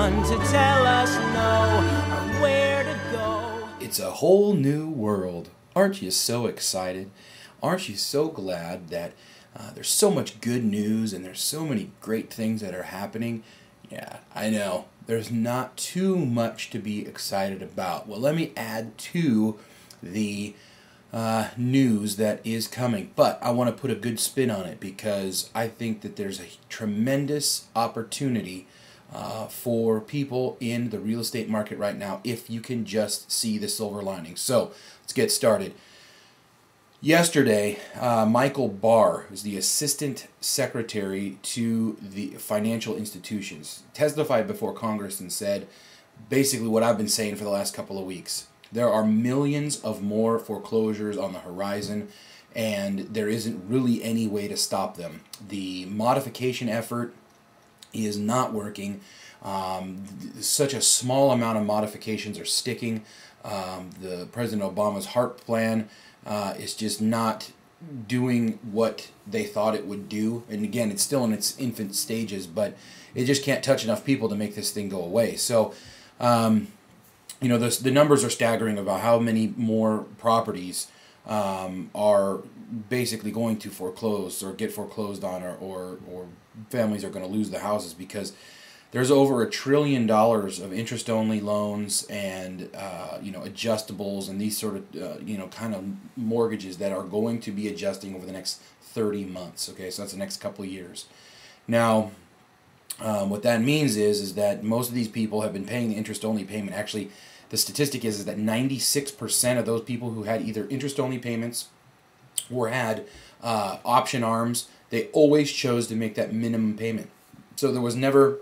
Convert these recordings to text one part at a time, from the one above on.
one to tell us no or where to go. It's a whole new world. Aren't you so excited? Aren't you so glad that there's so much good news and there's so many great things that are happening? Yeah, I know. There's not too much to be excited about. Well, let me add to the news that is coming. But I want to put a good spin on it because I think that there's a tremendous opportunity for people in the real estate market right now if you can just see the silver lining. So let's get started. Yesterday, Michael Barr, who's the Assistant Secretary to the financial institutions, testified before Congress and said basically what I've been saying for the last couple of weeks. There are millions of more foreclosures on the horizon, and there isn't really any way to stop them. The modification effort is not working. Such a small amount of modifications are sticking. The President Obama's HARP plan is just not doing what they thought it would do. And again, it's still in its infant stages, but it just can't touch enough people to make this thing go away. So, the numbers are staggering about how many more properties are basically going to foreclose or get foreclosed on, or families are going to lose the houses because there's over $1 trillion of interest-only loans and adjustables and these sort of kind of mortgages that are going to be adjusting over the next 30 months. Okay, so that's the next couple of years. Now, what that means is that most of these people have been paying the interest-only payment. Actually, the statistic is that 96% of those people who had either interest-only payments or had option arms, they always chose to make that minimum payment. So there was never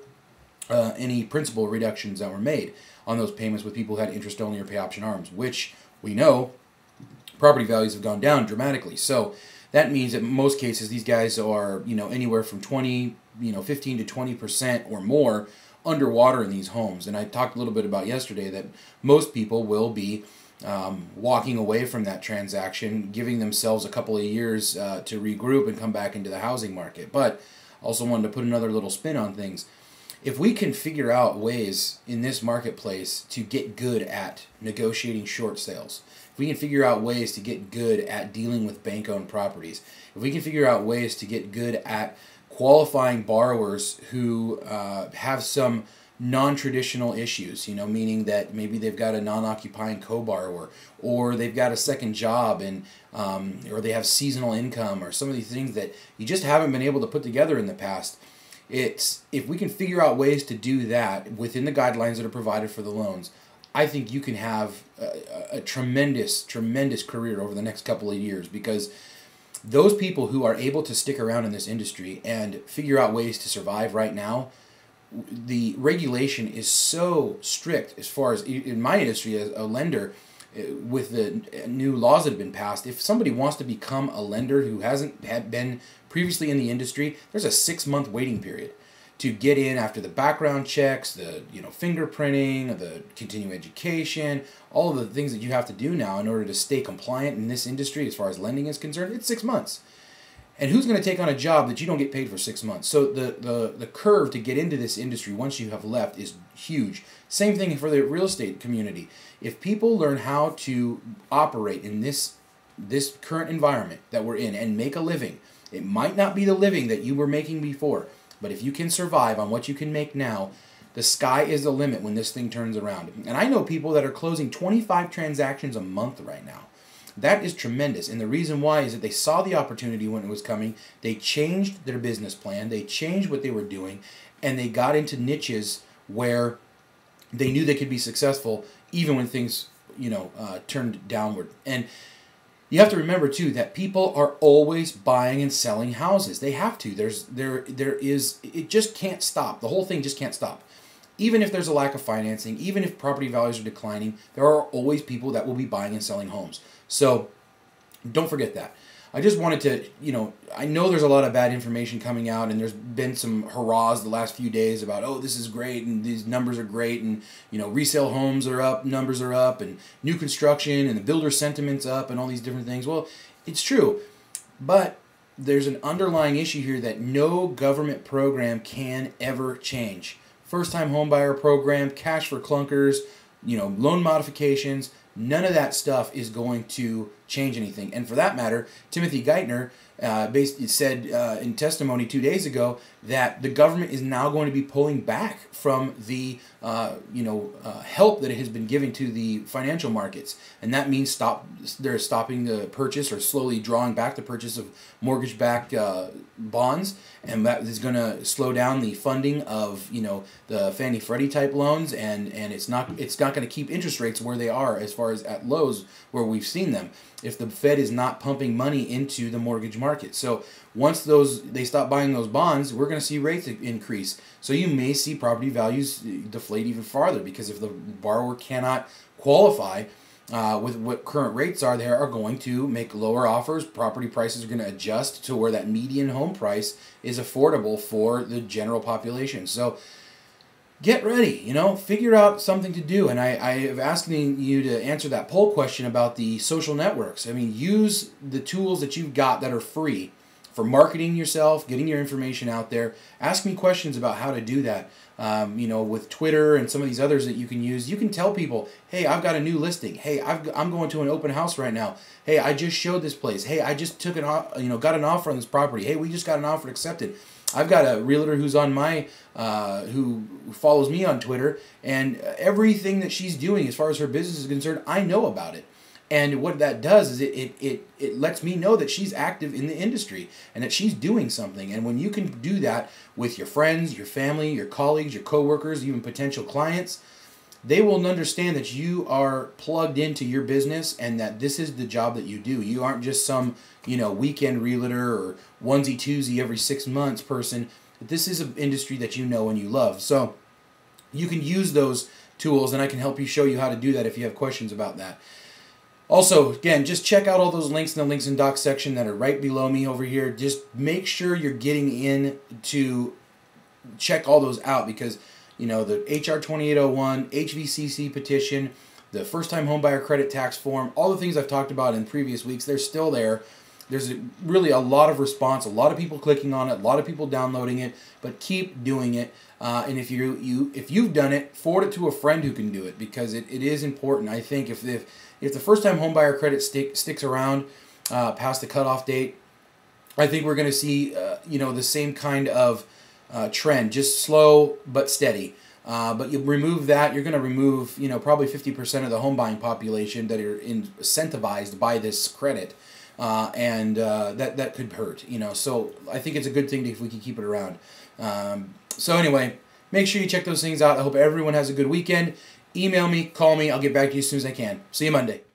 any principal reductions that were made on those payments with people who had interest-only or pay option arms, which we know property values have gone down dramatically. So that means that in most cases these guys are anywhere from 15 to 20% or more underwater in these homes. And I talked a little bit about yesterday that most people will be walking away from that transaction, giving themselves a couple of years to regroup and come back into the housing market. But also wanted to put another little spin on things. If we can figure out ways in this marketplace to get good at negotiating short sales, if we can figure out ways to get good at dealing with bank-owned properties, if we can figure out ways to get good at qualifying borrowers who have some non-traditional issues, meaning that maybe they've got a non-occupying co-borrower, or they've got a second job, and or they have seasonal income, or some of these things that you just haven't been able to put together in the past. If we can figure out ways to do that within the guidelines that are provided for the loans, I think you can have a tremendous, tremendous career over the next couple of years, because those people who are able to stick around in this industry and figure out ways to survive right now, the regulation is so strict as far as in my industry as a lender, with the new laws that have been passed. If somebody wants to become a lender who hasn't been previously in the industry, there's a 6-month waiting period to get in after the background checks, the fingerprinting, the continuing education, all of the things that you have to do now in order to stay compliant in this industry as far as lending is concerned. It's 6 months. And who's going to take on a job that you don't get paid for 6 months? So the curve to get into this industry once you have left is huge. Same thing for the real estate community. If people learn how to operate in this current environment that we're in and make a living, it might not be the living that you were making before, but if you can survive on what you can make now, the sky is the limit when this thing turns around. And I know people that are closing 25 transactions a month right now. That is tremendous. And the reason why is that they saw the opportunity when it was coming. They changed their business plan. They changed what they were doing. And they got into niches where they knew they could be successful even when things, turned downward. And you have to remember, too, that people are always buying and selling houses. They have to. It just can't stop. The whole thing just can't stop. Even if there's a lack of financing, even if property values are declining, there are always people that will be buying and selling homes. So don't forget that. I just wanted to, I know there's a lot of bad information coming out, and there's been some hurrahs the last few days about, oh, this is great, and these numbers are great, and, resale homes are up, numbers are up, and new construction, and the builder sentiment's up, and all these different things. Well, it's true, but there's an underlying issue here that no government program can ever change. first-time homebuyer program, cash for clunkers, loan modifications. None of that stuff is going to change anything. And for that matter, Timothy Geithner said in testimony 2 days ago that the government is now going to be pulling back from the help that it has been giving to the financial markets, and that means they're stopping the purchase or slowly drawing back the purchase of mortgage-backed bonds, and that is going to slow down the funding of the Fannie Freddie type loans, and it's not going to keep interest rates where they are as far as at lows where we've seen them if the Fed is not pumping money into the mortgage market. So once they stop buying those bonds, we're going to see rates increase. So you may see property values deflate even farther, because if the borrower cannot qualify with what current rates are, they are going to make lower offers. Property prices are going to adjust to where that median home price is affordable for the general population. So get ready, figure out something to do. And I am asking you to answer that poll question about the social networks. I mean, use the tools that you've got that are free for marketing yourself, getting your information out there. Ask me questions about how to do that. With Twitter and some of these others that you can use, you can tell people, hey, I've got a new listing. Hey, I'm going to an open house right now. Hey, I just showed this place. Hey, I just got an offer on this property. Hey, we just got an offer accepted. I've got a realtor who's on who follows me on Twitter, and everything that she's doing as far as her business is concerned, I know about it. And what that does is it lets me know that she's active in the industry and that she's doing something. And when you can do that with your friends, your family, your colleagues, your coworkers, even potential clients, they will understand that you are plugged into your business and that this is the job that you do. You aren't just some, weekend realtor or onesie twosie every 6 months person. This is an industry that you know and you love. So you can use those tools, and I can help you show you how to do that if you have questions about that. Also, again, just check out all those links in the links and docs section that are right below me over here. Just make sure you're getting in to check all those out, because the HR 2801, HVCC petition, the first-time homebuyer credit tax form, all the things I've talked about in previous weeks, they're still there. There's really a lot of response, a lot of people clicking on it, a lot of people downloading it, but keep doing it. And if you've done it, forward it to a friend who can do it, because it is important. I think if the first-time homebuyer credit sticks around past the cutoff date, I think we're going to see the same kind of trend, just slow but steady. But you remove that, you're going to remove probably 50% of the home buying population that are incentivized by this credit, and that could hurt. So I think it's a good thing if we can keep it around. So anyway, make sure you check those things out. I hope everyone has a good weekend. Email me, call me. I'll get back to you as soon as I can. See you Monday.